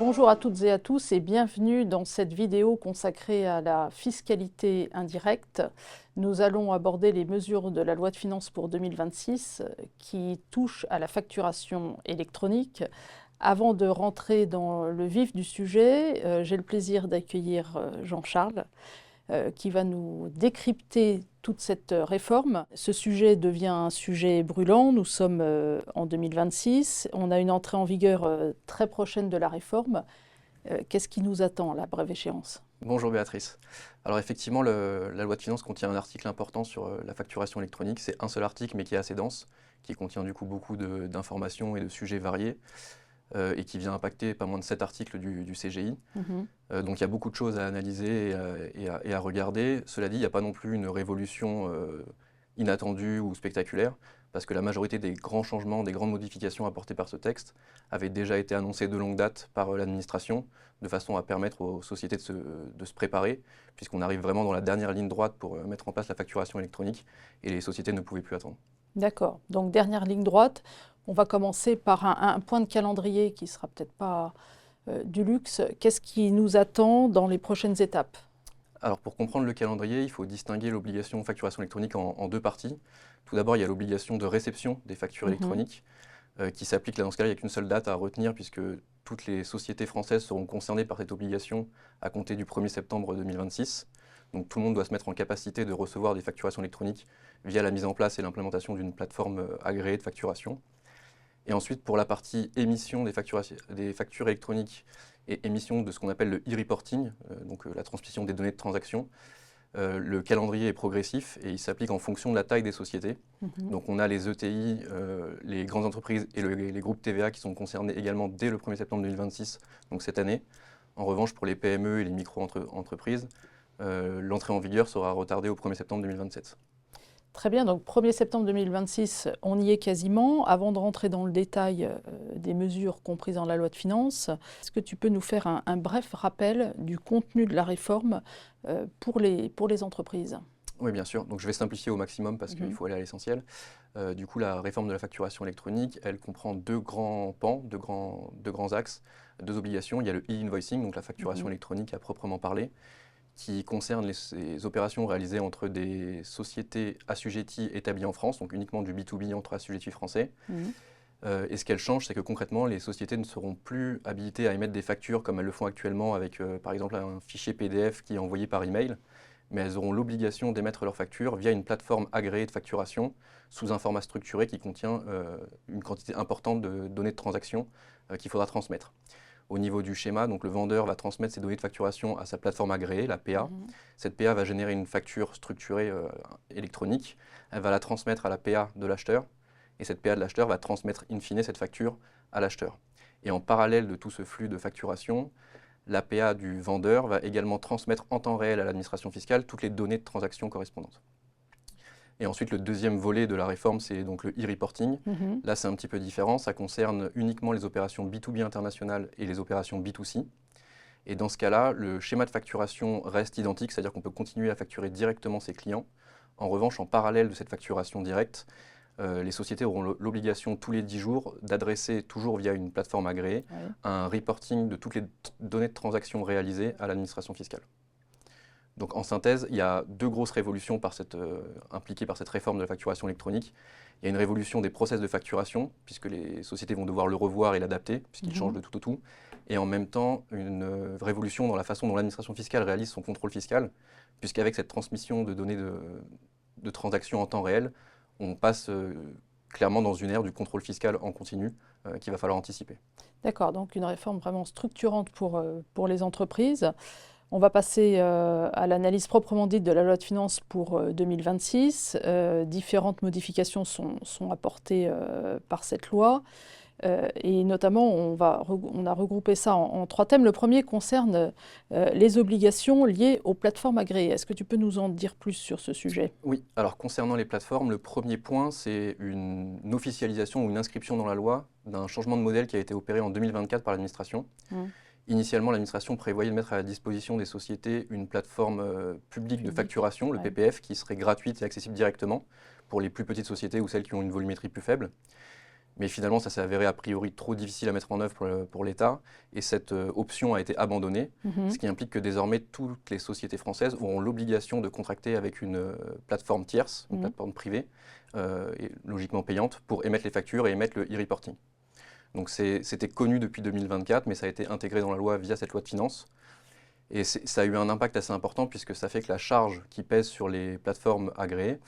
Bonjour à toutes et à tous et bienvenue dans cette vidéo consacrée à la fiscalité indirecte. Nous allons aborder les mesures de la loi de finances pour 2026 qui touchent à la facturation électronique. Avant de rentrer dans le vif du sujet, j'ai le plaisir d'accueillir Jean-Charles qui va nous décrypter toute cette réforme. Ce sujet devient un sujet brûlant. Nous sommes en 2026. On a une entrée en vigueur très prochaine de la réforme. Qu'est-ce qui nous attend à la brève échéance? Bonjour Béatrice. Alors effectivement, la loi de finances contient un article important sur la facturation électronique. C'est un seul article, mais qui est assez dense, qui contient du coup beaucoup d'informations et de sujets variés, et qui vient impacter pas moins de 7 articles du CGI. Donc il y a beaucoup de choses à analyser et à regarder. Cela dit, il n'y a pas non plus une révolution inattendue ou spectaculaire, parce que la majorité des grands changements, des grandes modifications apportées par ce texte avaient déjà été annoncées de longue date par l'administration, de façon à permettre aux sociétés de se préparer, puisqu'on arrive vraiment dans la dernière ligne droite pour mettre en place la facturation électronique, et les sociétés ne pouvaient plus attendre. D'accord. Donc dernière ligne droite. On va commencer par un point de calendrier qui ne sera peut-être pas du luxe. Qu'est-ce qui nous attend dans les prochaines étapes? Alors pour comprendre le calendrier, il faut distinguer l'obligation de facturation électronique en deux parties. Tout d'abord, il y a l'obligation de réception des factures électroniques, qui s'applique là dans ce cas-là, il n'y a qu'une seule date à retenir, puisque toutes les sociétés françaises seront concernées par cette obligation à compter du 1er septembre 2026. Donc tout le monde doit se mettre en capacité de recevoir des facturations électroniques via la mise en place et l'implémentation d'une plateforme agréée de facturation. Et ensuite, pour la partie émission des factures électroniques et émission de ce qu'on appelle le e-reporting, donc la transmission des données de transaction, le calendrier est progressif et il s'applique en fonction de la taille des sociétés. Donc on a les ETI, les grandes entreprises et les groupes TVA qui sont concernés également dès le 1er septembre 2026, donc cette année. En revanche, pour les PME et les micro-entreprises, l'entrée en vigueur sera retardée au 1er septembre 2027. Très bien, donc 1er septembre 2026, on y est quasiment. Avant de rentrer dans le détail des mesures comprises dans la loi de finances, est-ce que tu peux nous faire un bref rappel du contenu de la réforme pour les entreprises? Oui, bien sûr. Donc je vais simplifier au maximum parce qu'il faut aller à l'essentiel. Du coup, la réforme de la facturation électronique, elle comprend deux grands pans, deux grands axes, deux obligations. Il y a le e-invoicing, donc la facturation électronique à proprement parler, qui concerne les opérations réalisées entre des sociétés assujetties établies en France, donc uniquement du B2B entre assujettis français. Et ce qu'elle change, c'est que concrètement, les sociétés ne seront plus habilitées à émettre des factures comme elles le font actuellement avec, par exemple, un fichier PDF qui est envoyé par email, mais elles auront l'obligation d'émettre leurs factures via une plateforme agréée de facturation sous un format structuré qui contient une quantité importante de données de transaction qu'il faudra transmettre. Au niveau du schéma, donc le vendeur va transmettre ses données de facturation à sa plateforme agréée, la PA. Cette PA va générer une facture structurée électronique. Elle va la transmettre à la PA de l'acheteur. Et cette PA de l'acheteur va transmettre in fine cette facture à l'acheteur. Et en parallèle de tout ce flux de facturation, la PA du vendeur va également transmettre en temps réel à l'administration fiscale toutes les données de transaction correspondantes. Et ensuite, le deuxième volet de la réforme, c'est donc le e-reporting. Là, c'est un petit peu différent. Ça concerne uniquement les opérations B2B internationales et les opérations B2C. Et dans ce cas-là, le schéma de facturation reste identique, c'est-à-dire qu'on peut continuer à facturer directement ses clients. En revanche, en parallèle de cette facturation directe, les sociétés auront l'obligation tous les 10 jours d'adresser, toujours via une plateforme agréée, un reporting de toutes les données de transaction réalisées à l'administration fiscale. Donc en synthèse, il y a deux grosses révolutions impliquées par cette réforme de la facturation électronique. Il y a une révolution des process de facturation, puisque les sociétés vont devoir le revoir et l'adapter, puisqu'il change de tout au tout. Et en même temps, une révolution dans la façon dont l'administration fiscale réalise son contrôle fiscal, puisqu'avec cette transmission de données de transactions en temps réel, on passe clairement dans une ère du contrôle fiscal en continu qu'il va falloir anticiper. D'accord, donc une réforme vraiment structurante pour les entreprises. On va passer à l'analyse proprement dite de la loi de finances pour 2026. Différentes modifications sont apportées par cette loi. Et notamment, on a regroupé ça en trois thèmes. Le premier concerne les obligations liées aux plateformes agréées. Est-ce que tu peux nous en dire plus sur ce sujet? Oui, alors concernant les plateformes, le premier point, c'est une officialisation ou une inscription dans la loi d'un changement de modèle qui a été opéré en 2024 par l'administration. Initialement, l'administration prévoyait de mettre à la disposition des sociétés une plateforme publique de facturation, le PPF, qui serait gratuite et accessible directement pour les plus petites sociétés ou celles qui ont une volumétrie plus faible. Mais finalement, ça s'est avéré a priori trop difficile à mettre en œuvre pour l'État, et cette option a été abandonnée, ce qui implique que désormais toutes les sociétés françaises auront l'obligation de contracter avec une plateforme tierce, une plateforme privée, et logiquement payante, pour émettre les factures et émettre le e-reporting. Donc c'était connu depuis 2024, mais ça a été intégré dans la loi via cette loi de finances. Et ça a eu un impact assez important puisque ça fait que la charge qui pèse sur les plateformes agréées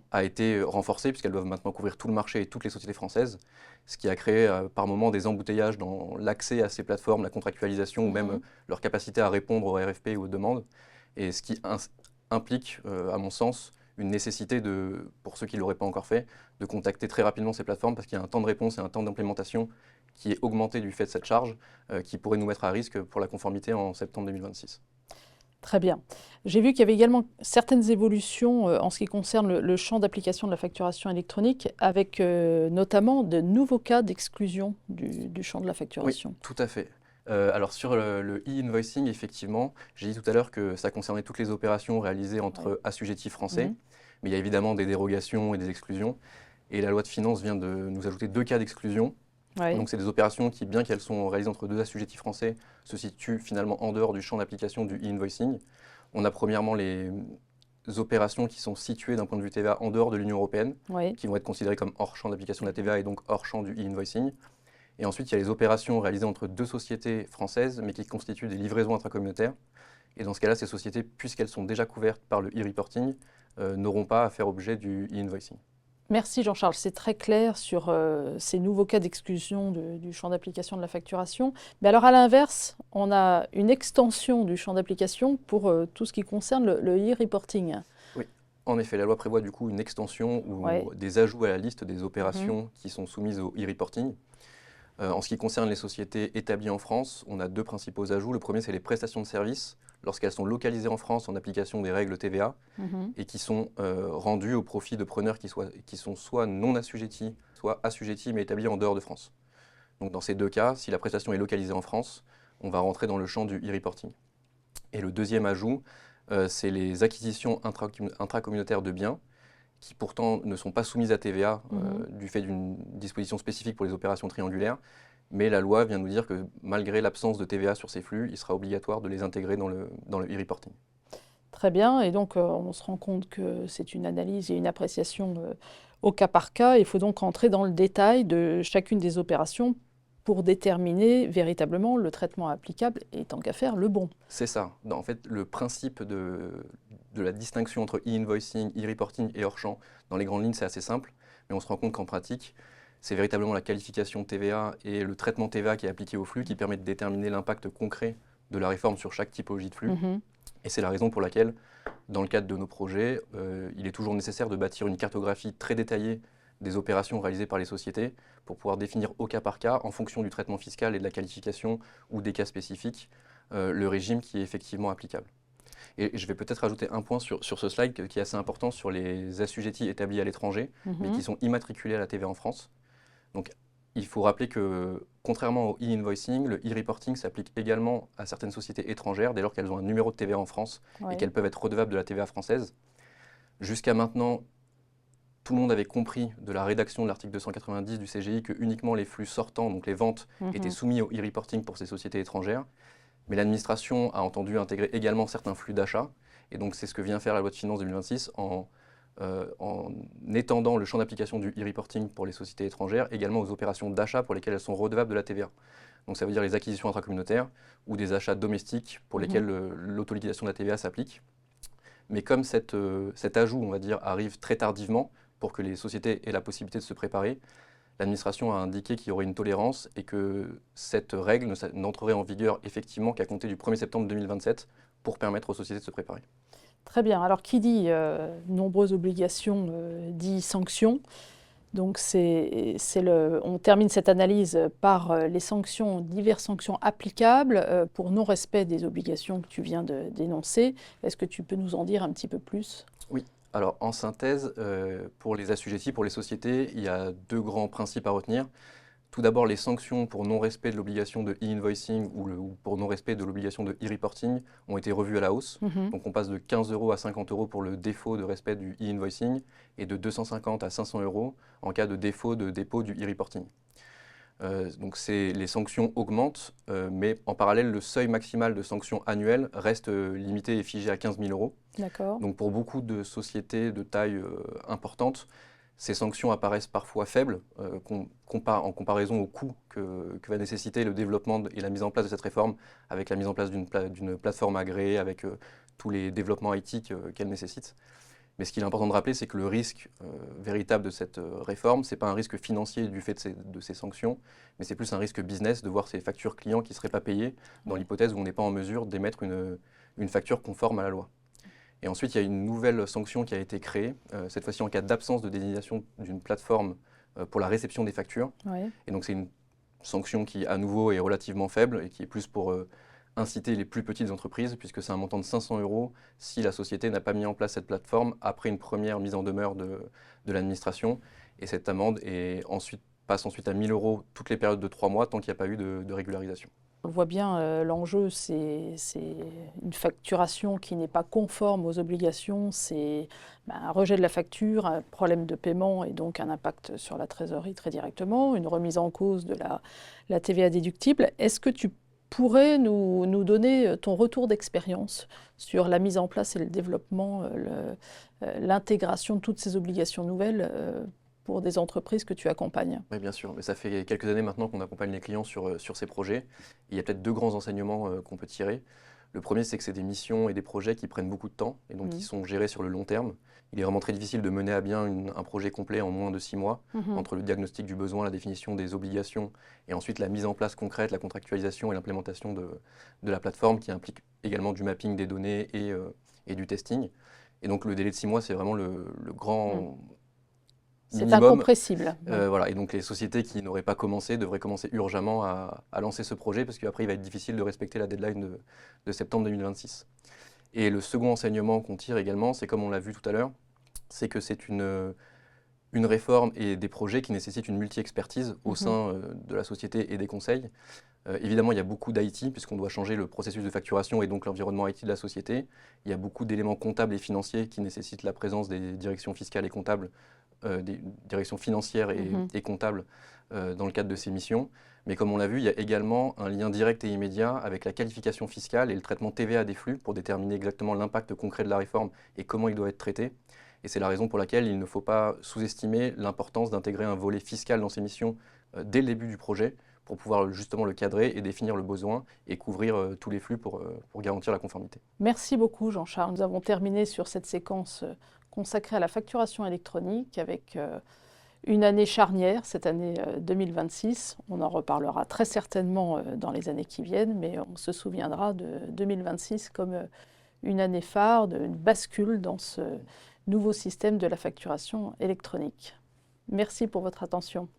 a été renforcée puisqu'elles doivent maintenant couvrir tout le marché et toutes les sociétés françaises, ce qui a créé par moments des embouteillages dans l'accès à ces plateformes, la contractualisation ou même leur capacité à répondre aux RFP ou aux demandes. Et ce qui implique, à mon sens, une nécessité, pour ceux qui ne l'auraient pas encore fait, de contacter très rapidement ces plateformes parce qu'il y a un temps de réponse et un temps d'implémentation qui est augmenté du fait de cette charge, qui pourrait nous mettre à risque pour la conformité en septembre 2026. Très bien. J'ai vu qu'il y avait également certaines évolutions en ce qui concerne le champ d'application de la facturation électronique, avec notamment de nouveaux cas d'exclusion du champ de la facturation. Oui, tout à fait. Alors sur le e-invoicing, effectivement, j'ai dit tout à l'heure que ça concernait toutes les opérations réalisées entre assujettis français, mais il y a évidemment des dérogations et des exclusions. Et la loi de finances vient de nous ajouter 2 cas d'exclusion. Donc c'est des opérations qui, bien qu'elles sont réalisées entre 2 assujettis français, se situent finalement en dehors du champ d'application du e-invoicing. On a premièrement les opérations qui sont situées d'un point de vue TVA en dehors de l'Union européenne, qui vont être considérées comme hors champ d'application de la TVA et donc hors champ du e-invoicing. Et ensuite, il y a les opérations réalisées entre 2 sociétés françaises, mais qui constituent des livraisons intracommunautaires. Et dans ce cas-là, ces sociétés, puisqu'elles sont déjà couvertes par le e-reporting, n'auront pas à faire objet du e-invoicing. Merci Jean-Charles, c'est très clair sur ces nouveaux cas d'exclusion du champ d'application de la facturation. Mais alors à l'inverse, on a une extension du champ d'application pour tout ce qui concerne le e-reporting. Oui, en effet, la loi prévoit du coup une extension ou des ajouts à la liste des opérations qui sont soumises au e-reporting. En ce qui concerne les sociétés établies en France, on a 2 principaux ajouts. Le premier, c'est les prestations de services, lorsqu'elles sont localisées en France en application des règles TVA et qui sont rendues au profit de preneurs qui sont soit non assujettis, soit assujettis mais établis en dehors de France. Donc dans ces 2 cas, si la prestation est localisée en France, on va rentrer dans le champ du e-reporting. Et le deuxième ajout, c'est les acquisitions intracommunautaires de biens, qui pourtant ne sont pas soumises à TVA du fait d'une disposition spécifique pour les opérations triangulaires. Mais la loi vient nous dire que malgré l'absence de TVA sur ces flux, il sera obligatoire de les intégrer dans le e-reporting. Très bien, et donc on se rend compte que c'est une analyse et une appréciation au cas par cas. Il faut donc rentrer dans le détail de chacune des opérations pour déterminer véritablement le traitement applicable et tant qu'à faire, le bon. C'est ça. En fait, le principe de la distinction entre e-invoicing, e-reporting et hors-champ, dans les grandes lignes, c'est assez simple, mais on se rend compte qu'en pratique, c'est véritablement la qualification TVA et le traitement TVA qui est appliqué au flux qui permet de déterminer l'impact concret de la réforme sur chaque typologie de flux. Et c'est la raison pour laquelle, dans le cadre de nos projets, il est toujours nécessaire de bâtir une cartographie très détaillée des opérations réalisées par les sociétés pour pouvoir définir au cas par cas, en fonction du traitement fiscal et de la qualification ou des cas spécifiques, le régime qui est effectivement applicable. Et je vais peut-être rajouter un point sur ce slide qui est assez important sur les assujettis établis à l'étranger, mais qui sont immatriculés à la TVA en France. Donc il faut rappeler que, contrairement au e-invoicing, le e-reporting s'applique également à certaines sociétés étrangères dès lors qu'elles ont un numéro de TVA en France et qu'elles peuvent être redevables de la TVA française. Jusqu'à maintenant, tout le monde avait compris de la rédaction de l'article 290 du CGI que uniquement les flux sortants, donc les ventes, étaient soumis au e-reporting pour ces sociétés étrangères. Mais l'administration a entendu intégrer également certains flux d'achat. Et donc c'est ce que vient faire la loi de finances 2026 en étendant le champ d'application du e-reporting pour les sociétés étrangères, également aux opérations d'achat pour lesquelles elles sont redevables de la TVA. Donc ça veut dire les acquisitions intracommunautaires ou des achats domestiques pour lesquels l'autoliquidation de la TVA s'applique. Mais comme cet ajout, on va dire, arrive très tardivement pour que les sociétés aient la possibilité de se préparer, l'administration a indiqué qu'il y aurait une tolérance et que cette règle n'entrerait en vigueur effectivement qu'à compter du 1er septembre 2027 pour permettre aux sociétés de se préparer. Très bien. Alors, qui dit nombreuses obligations dit sanctions. Donc, on termine cette analyse par les sanctions, diverses sanctions applicables pour non-respect des obligations que tu viens de d'énoncer. Est-ce que tu peux nous en dire un petit peu plus? Oui. Alors, en synthèse, pour les assujettis, pour les sociétés, il y a 2 grands principes à retenir. Tout d'abord, les sanctions pour non-respect de l'obligation de e-invoicing ou pour non-respect de l'obligation de e-reporting ont été revues à la hausse. Donc on passe de 15 € à 50 € pour le défaut de respect du e-invoicing et de 250 à 500 € en cas de défaut de dépôt du e-reporting. Donc les sanctions augmentent, mais en parallèle, le seuil maximal de sanctions annuelles reste limité et figé à 15 000 €. D'accord. Donc pour beaucoup de sociétés de taille importante, ces sanctions apparaissent parfois faibles en comparaison au coût que va nécessiter le développement et la mise en place de cette réforme, avec la mise en place d'une plateforme agréée, avec tous les développements IT qu'elle nécessite. Mais ce qu'il est important de rappeler, c'est que le risque véritable de cette réforme, ce n'est pas un risque financier du fait de ces sanctions, mais c'est plus un risque business de voir ces factures clients qui ne seraient pas payées dans l'hypothèse où on n'est pas en mesure d'émettre une facture conforme à la loi. Et ensuite, il y a une nouvelle sanction qui a été créée, cette fois-ci en cas d'absence de désignation d'une plateforme pour la réception des factures. Ouais. Et donc c'est une sanction qui, à nouveau, est relativement faible et qui est plus pour inciter les plus petites entreprises, puisque c'est un montant de 500 € si la société n'a pas mis en place cette plateforme après une première mise en demeure de l'administration. Et cette amende passe ensuite à 1 000 € toutes les périodes de 3 mois tant qu'il n'y a pas eu de régularisation. On le voit bien, l'enjeu, c'est une facturation qui n'est pas conforme aux obligations, c'est un rejet de la facture, un problème de paiement et donc un impact sur la trésorerie très directement, une remise en cause de la TVA déductible. Est-ce que tu pourrais nous donner ton retour d'expérience sur la mise en place et le développement, l'intégration de toutes ces obligations nouvelles pour des entreprises que tu accompagnes? Oui, bien sûr. Mais ça fait quelques années maintenant qu'on accompagne les clients sur ces projets. Et il y a peut-être deux grands enseignements qu'on peut tirer. Le premier, c'est que c'est des missions et des projets qui prennent beaucoup de temps et donc qui sont gérés sur le long terme. Il est vraiment très difficile de mener à bien un projet complet en moins de 6 mois, entre le diagnostic du besoin, la définition des obligations et ensuite la mise en place concrète, la contractualisation et l'implémentation de la plateforme qui implique également du mapping des données et du testing. Et donc le délai de 6 mois, c'est vraiment le grand... C'est incompressible. Voilà. Et donc les sociétés qui n'auraient pas commencé devraient commencer urgemment à lancer ce projet parce qu'après il va être difficile de respecter la deadline de septembre 2026. Et le second enseignement qu'on tire également, c'est comme on l'a vu tout à l'heure, c'est que c'est une réforme et des projets qui nécessitent une multi-expertise au sein de la société et des conseils. Évidemment, il y a beaucoup d'IT puisqu'on doit changer le processus de facturation et donc l'environnement IT de la société. Il y a beaucoup d'éléments comptables et financiers qui nécessitent la présence des directions fiscales et comptables, des directions financières et comptables dans le cadre de ces missions. Mais comme on l'a vu, il y a également un lien direct et immédiat avec la qualification fiscale et le traitement TVA des flux pour déterminer exactement l'impact concret de la réforme et comment il doit être traité. Et c'est la raison pour laquelle il ne faut pas sous-estimer l'importance d'intégrer un volet fiscal dans ces missions dès le début du projet pour pouvoir justement le cadrer et définir le besoin et couvrir tous les flux pour garantir la conformité. Merci beaucoup Jean-Charles. Nous avons terminé sur cette séquence consacrée à la facturation électronique avec une année charnière, cette année 2026. On en reparlera très certainement dans les années qui viennent, mais on se souviendra de 2026 comme une année phare, une bascule dans ce nouveau système de la facturation électronique. Merci pour votre attention.